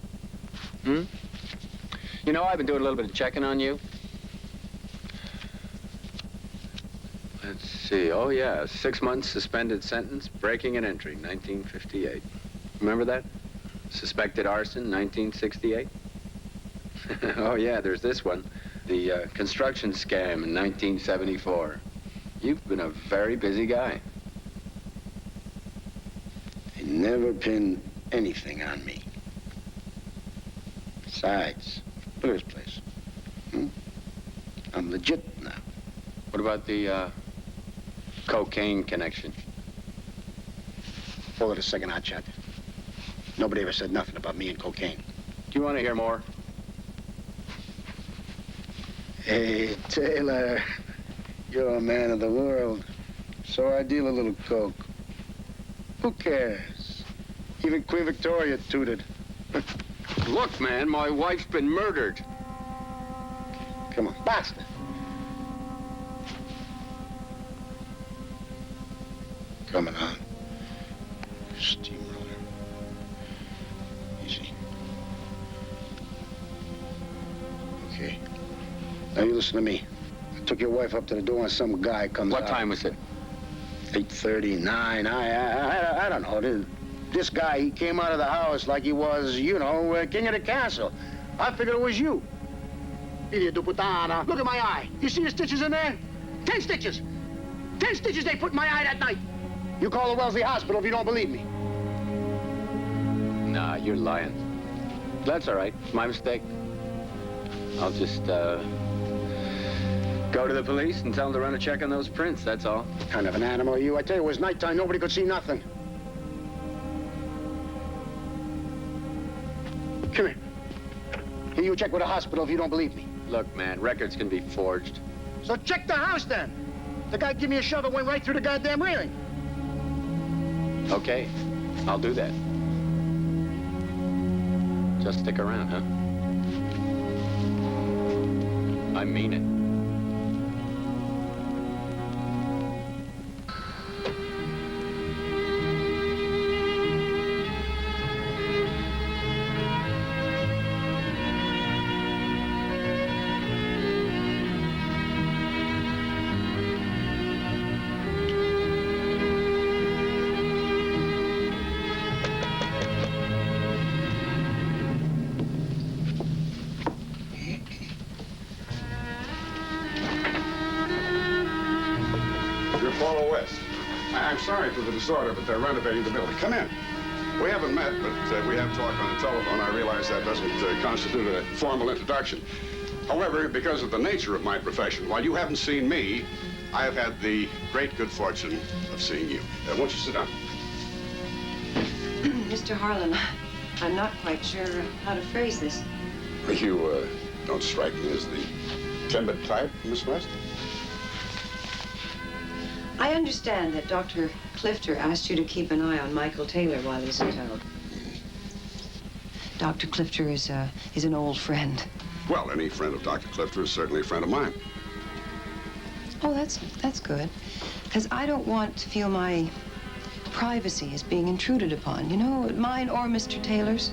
Hmm? You know, I've been doing a little bit of checking on you. Let's see. Oh, yeah. 6 months suspended sentence, breaking and entering, 1958. Remember that? Suspected arson, 1968. Oh, yeah, there's this one. The construction scam in 1974. You've been a very busy guy. They never pinned anything on me. Besides, look at this place. I'm legit now. What about the cocaine connection? Hold it a second, hotshot. Nobody ever said nothing about me and cocaine. Do you want to hear more? Hey, Taylor, you're a man of the world. So I deal a little coke. Who cares? Even Queen Victoria tooted. Look, man, my wife's been murdered. Come on, basta. Coming on. Steamroller. Easy. Okay. Now you listen to me. I took your wife up to the door and some guy comes out. What time was it? 8:39. I don't know. This guy, he came out of the house like he was, you know, king of the castle. I figured it was you. Idiot putana. Look at my eye. You see the stitches in there? 10 stitches. 10 stitches they put in my eye that night. You call the Wellesley Hospital if you don't believe me. Nah, you're lying. That's all right. It's my mistake. I'll just, go to the police and tell them to run a check on those prints, that's all. What kind of an animal are you? I tell you, it was nighttime. Nobody could see nothing. Come here. Here, you check with the hospital if you don't believe me. Look, man, records can be forged. So check the house, then. The guy gave me a shove and went right through the goddamn railing. Okay, I'll do that. Just stick around, huh? I mean it. I'm sorry for the disorder, but they're renovating the building. Come in. We haven't met, but we have talked on the telephone. I realize that doesn't constitute a formal introduction. However, because of the nature of my profession, while you haven't seen me, I have had the great good fortune of seeing you. Won't you sit down? Mr. Harlan, I'm not quite sure how to phrase this. You don't strike me as the timid type, Miss West. I understand that Dr. Clifter asked you to keep an eye on Michael Taylor while he's in town. Dr. Clifter is an old friend. Well, any friend of Dr. Clifter is certainly a friend of mine. Oh, that's good. Because I don't want to feel my privacy is being intruded upon, you know, mine or Mr. Taylor's.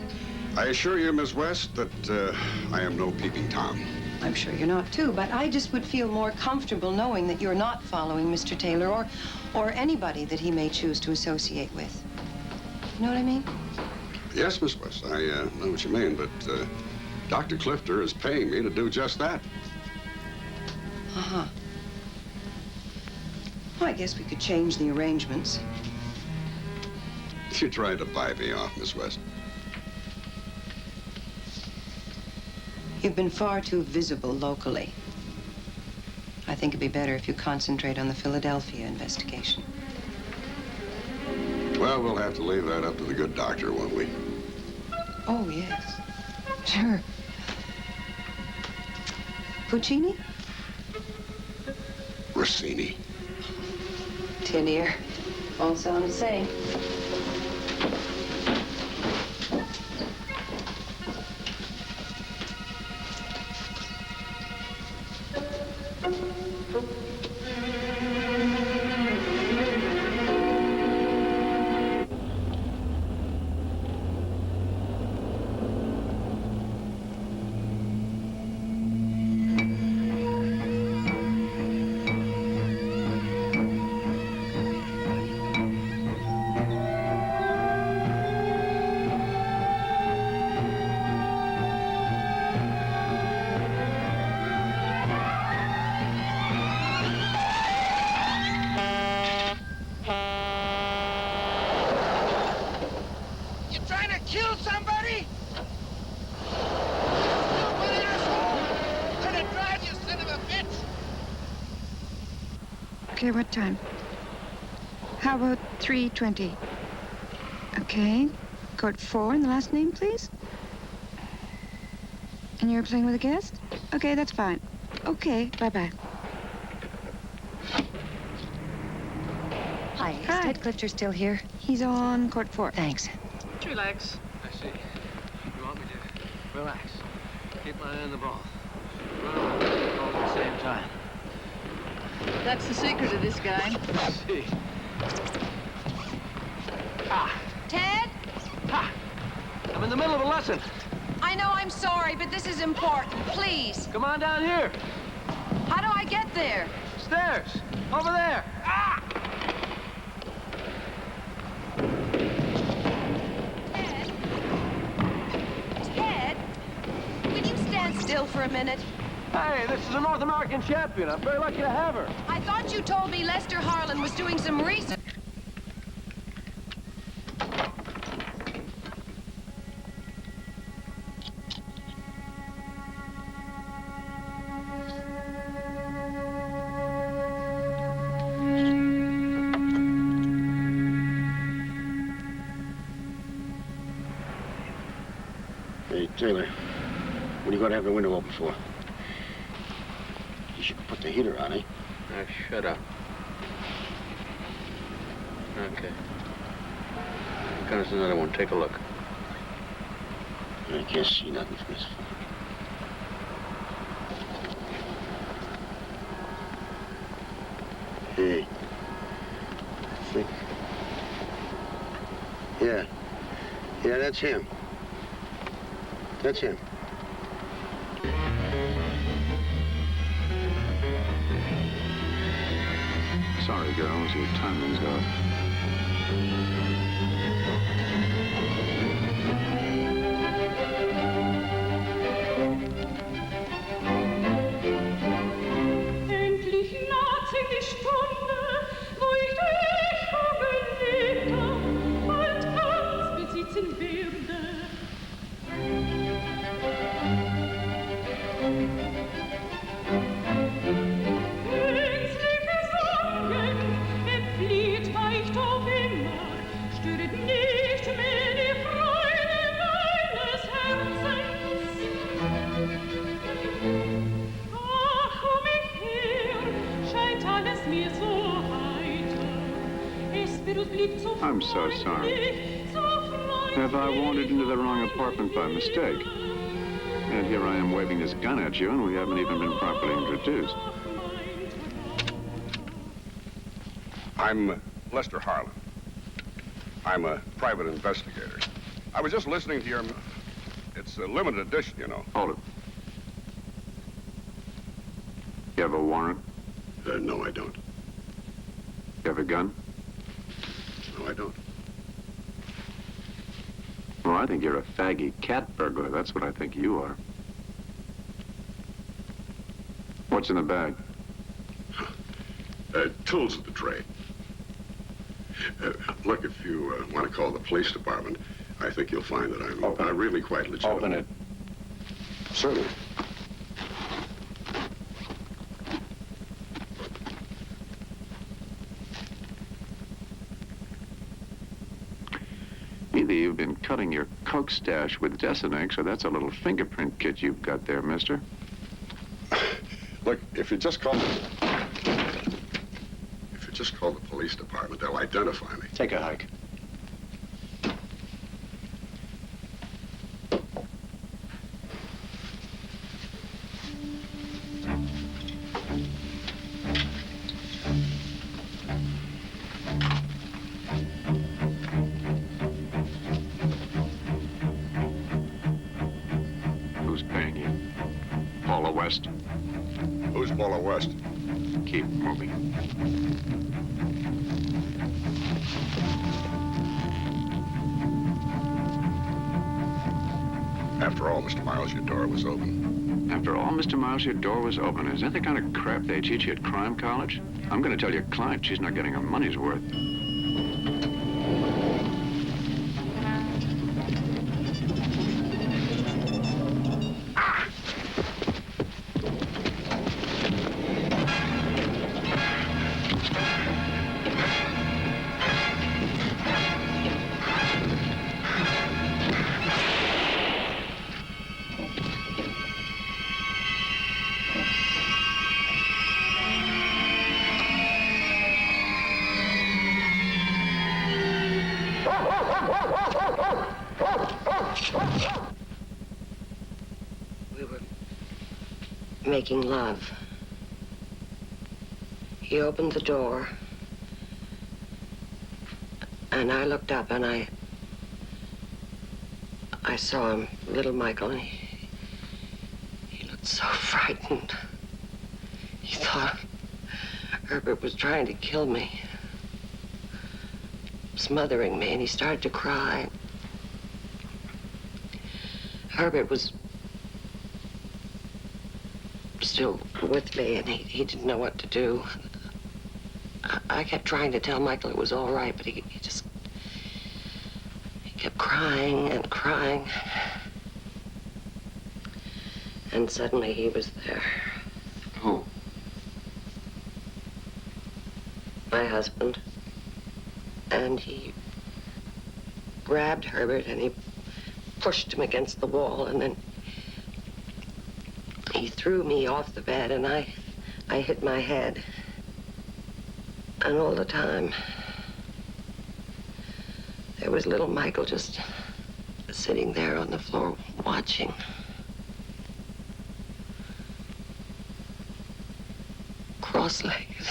I assure you, Miss West, that I am no peeping Tom. I'm sure you're not, too, but I just would feel more comfortable knowing that you're not following Mr. Taylor or anybody that he may choose to associate with. You know what I mean? Yes, Miss West, I know what you mean, but Dr. Clifter is paying me to do just that. Uh-huh. Well, I guess we could change the arrangements. You're trying to buy me off, Miss West. You've been far too visible locally. I think it'd be better if you concentrate on the Philadelphia investigation. Well, we'll have to leave that up to the good doctor, won't we? Oh, yes. Sure. Puccini? Rossini. Tin ear. All sound the same. Okay, what time? How about 3:20? Okay. Code 4 and the last name, please. And you're playing with a guest? Okay, that's fine. Okay, bye-bye. Hi, is Ted Clifter still here? He's on court 4. Thanks. Relax. I see. You want me to relax. Keep my eye on the ball. Run around all at the same time. That's the secret of this guy. I see. Ted? I'm in the middle of a lesson. I know I'm sorry, but this is important. Please. Come on down here. How do I get there? Stairs. Over there. Ted? Will you stand still for a minute? Hey, this is a North American champion. I'm very lucky to have her. I thought you told me Lester Harlan was doing some research. Hey, Taylor, what are you going to have the window open for? You should put the heater on, eh? Now, shut up. Okay. Here comes another one. Take a look. I can't see nothing from this phone. Hey. I think... Yeah. Yeah, that's him. That's him. Sorry, girls, your timing's off. Endlich naht sich die Stunde, wo ich dich überlebte, bald ganz besitzen werde. Ängstliche Sorgen, entflieht weicht auf immer, störet nicht mehr die Freude meines Herzens. Ach, um mich her scheint alles mir so heiter. Es wird uns lieb so I'm so sorry. Have I wandered into the wrong apartment by mistake? And here I am waving this gun at you, and we haven't even been properly introduced. I'm Lester Harlan. I'm a private investigator. I was just listening to your... It's a limited edition, you know. Hold it. You have a warrant? No, I don't. You have a gun? No, I don't. Well, I think you're a faggy cat burglar. That's what I think you are. What's in the bag? Tools of the trade. Look, if you want to call the police department, I think you'll find that I'm really quite legitimate. Open it. Certainly. Maybe you've been cutting your coke stash with Desenex, or that's a little fingerprint kit you've got there, mister. Look, if you just call the police department, they'll identify me. Take a hike. Who's paying you? Paula West? Who's Paula West? Keep moving. After all, Mr. Miles, your door was open. After all, Mr. Miles, your door was open. Is that the kind of crap they teach you at crime college? I'm going to tell your client she's not getting her money's worth. We were making love. He opened the door, and I looked up, and I saw him, little Michael, and he looked so frightened. He thought Herbert was trying to kill me, smothering me, and he started to cry. Herbert was still with me, and he didn't know what to do. I kept trying to tell Michael it was all right, but he kept crying and crying. And suddenly he was there. Who? My husband. And he grabbed Herbert and he pushed him against the wall, and then he threw me off the bed, and I hit my head. And all the time, there was little Michael just sitting there on the floor watching. Cross-legged.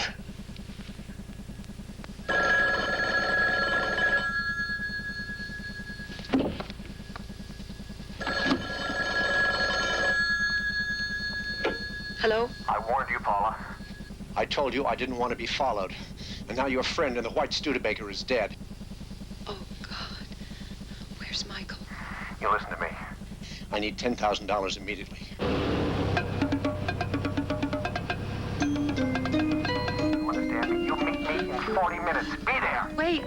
Hello? I warned you, Paula. I told you I didn't want to be followed. And now your friend in the white Studebaker is dead. Oh, God. Where's Michael? You listen to me. I need $10,000 immediately. You understand me? You meet me in 40 minutes. Be there. Wait.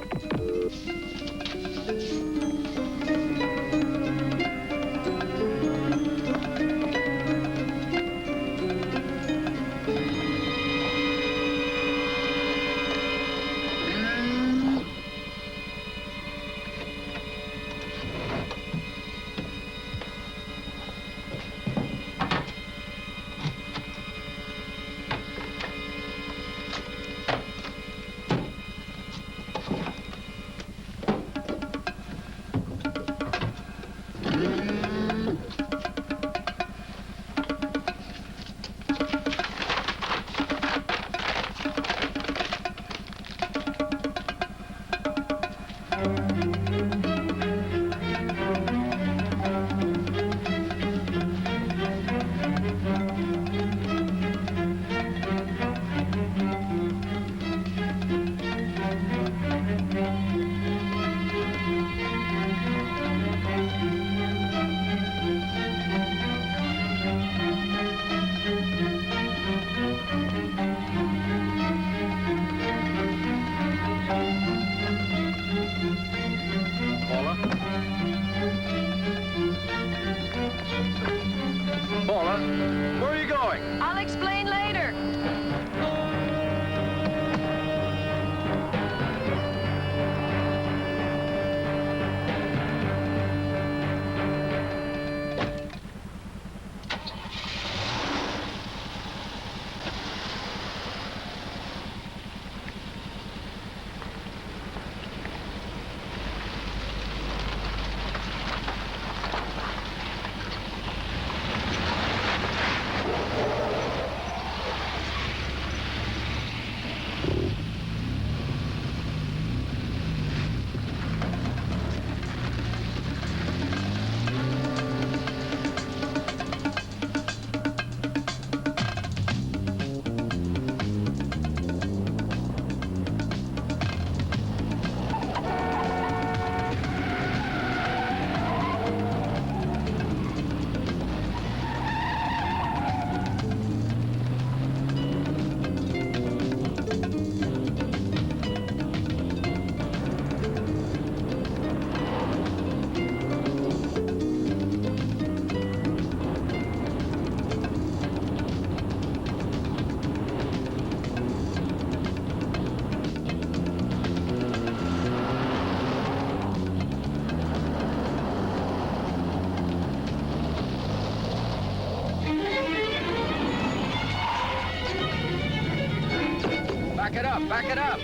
Back it up, back it up.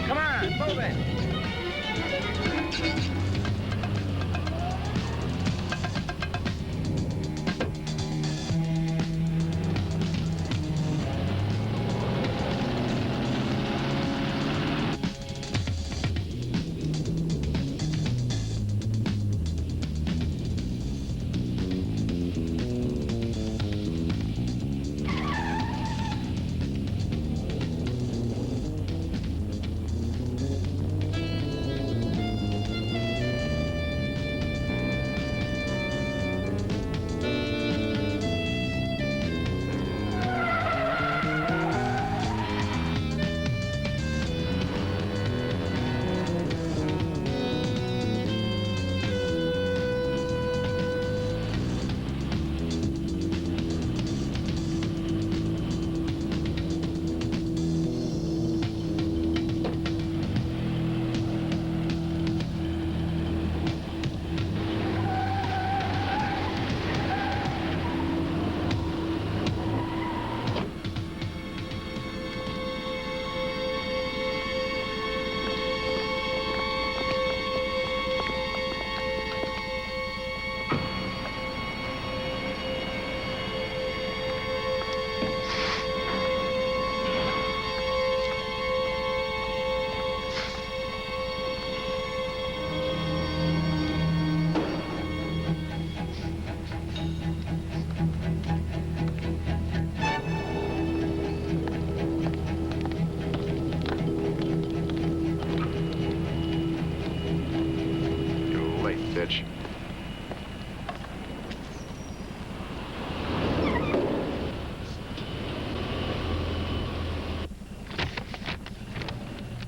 Come on, move it. Bitch.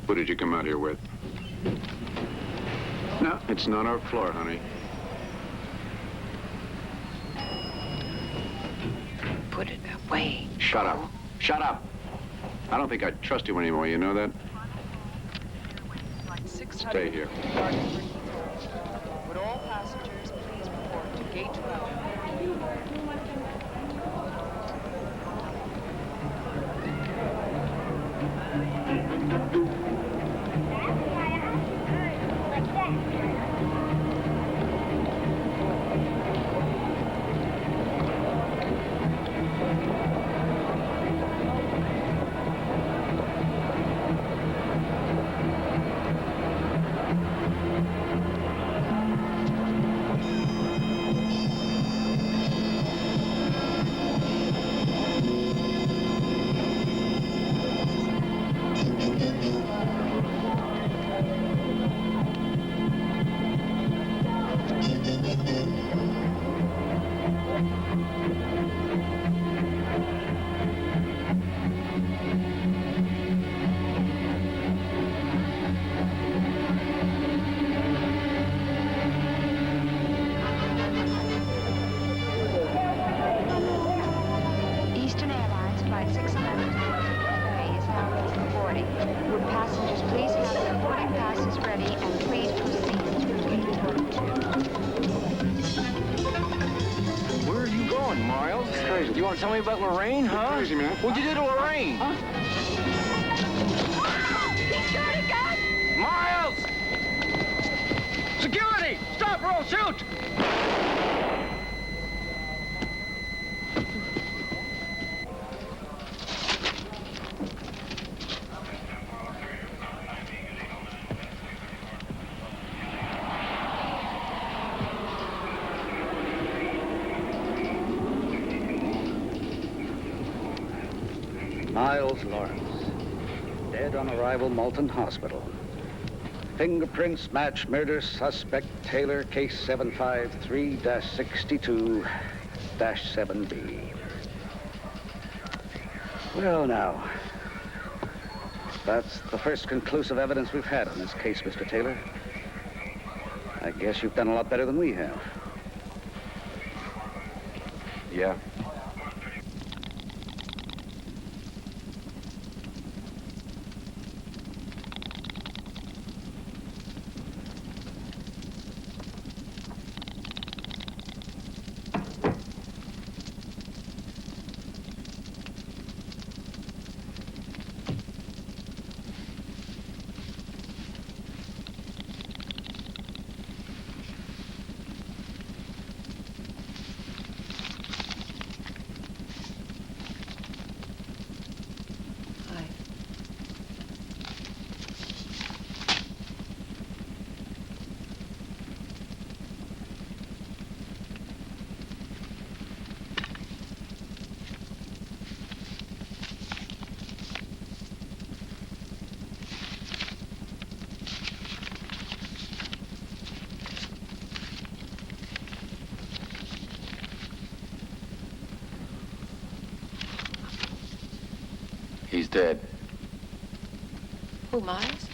Who did you come out here with? No, it's not our floor, honey. Put it away. Shut up. Shut up. I don't think I trust you anymore, you know that? Stay here. Would all passengers please report to gate 12? Eastern Airlines Flight 611 is now ready for boarding. Would passengers please have their boarding passes ready and please proceed through gate 22. Where are you going, Miles? It's crazy. You want to tell me about Lorraine, huh? Crazy, man. What'd you do to Lorraine? Huh? He's got a gun! Miles! Security! Stop or I'll shoot! Miles Lawrence, dead on arrival, Malton Hospital. Fingerprints match murder suspect Taylor, case 753-62-7B. Well, now, that's the first conclusive evidence we've had on this case, Mr. Taylor. I guess you've done a lot better than we have. Yeah. dead. Who, Miles?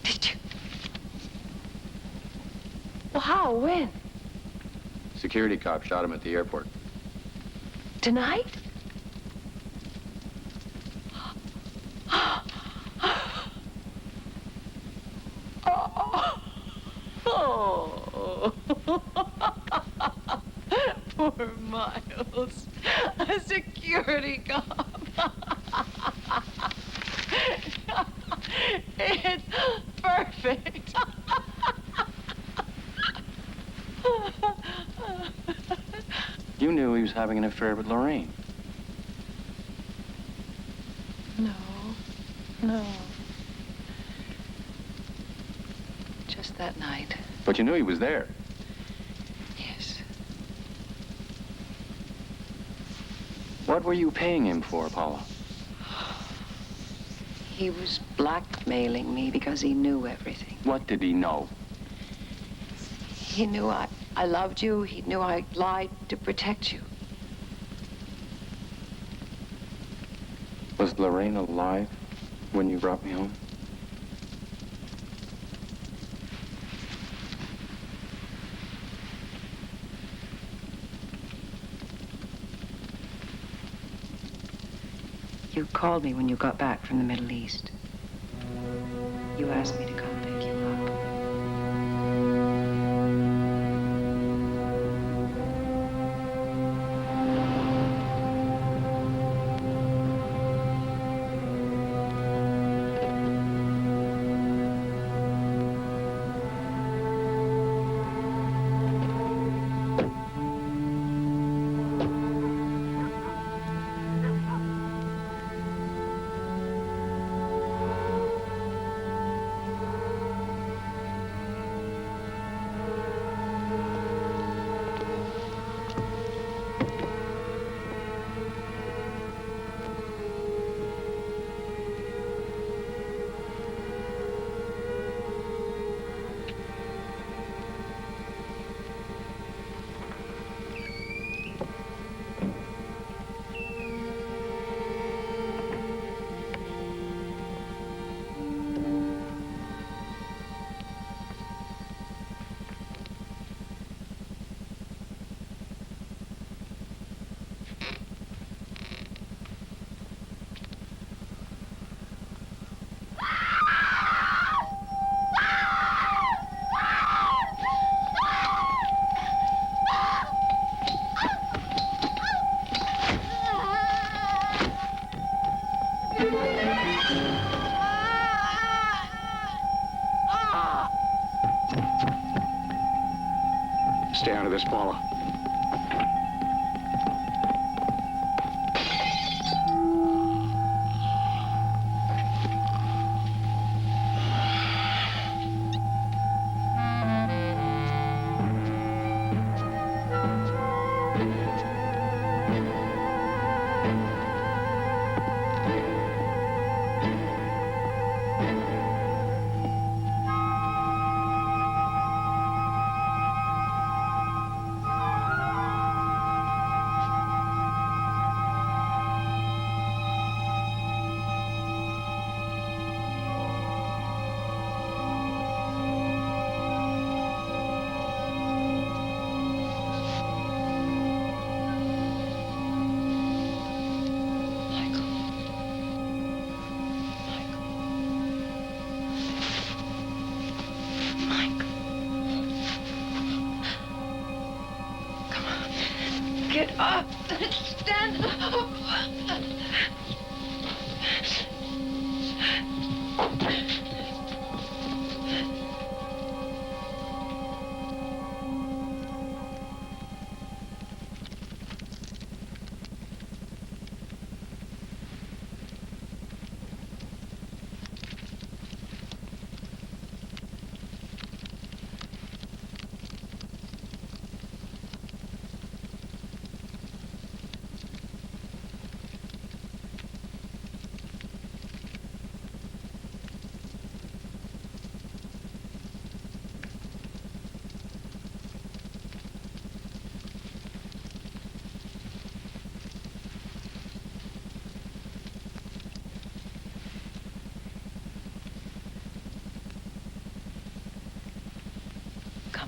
Did you? Well, how? When? Security cop shot him at the airport. Tonight? Oh. Poor Miles. A security cop. It's perfect. You knew he was having an affair with Lorraine. No. Just that night. But you knew he was there. Yes. What were you paying him for, Paula? He was blackmailing me because he knew everything. What did he know? He knew I loved you. He knew I lied to protect you. Was Lorraine alive when you brought me home? You called me when you got back from the Middle East. You asked me to come pick you up. Stay out of this, Paula. Get up! Stand up!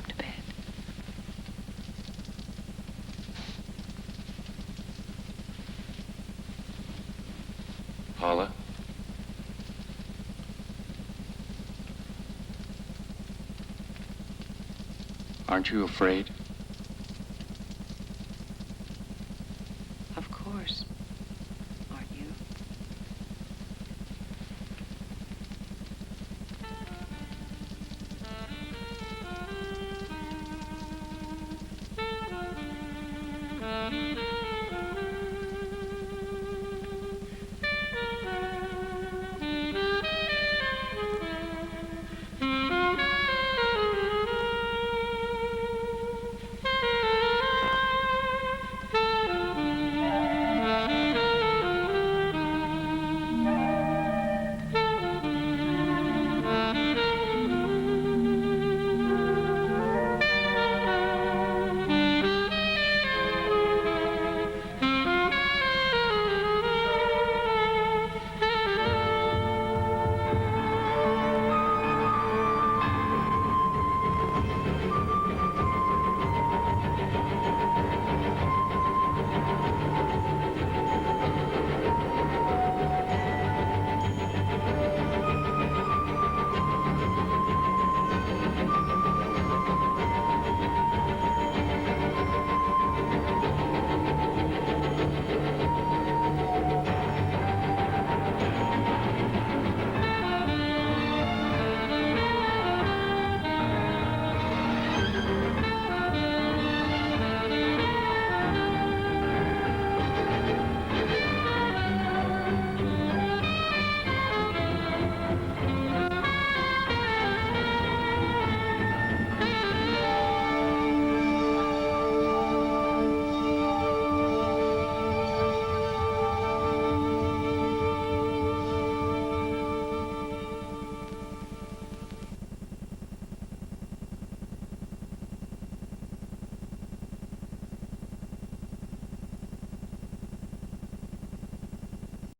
up to bed. Paula? Aren't you afraid? Of course.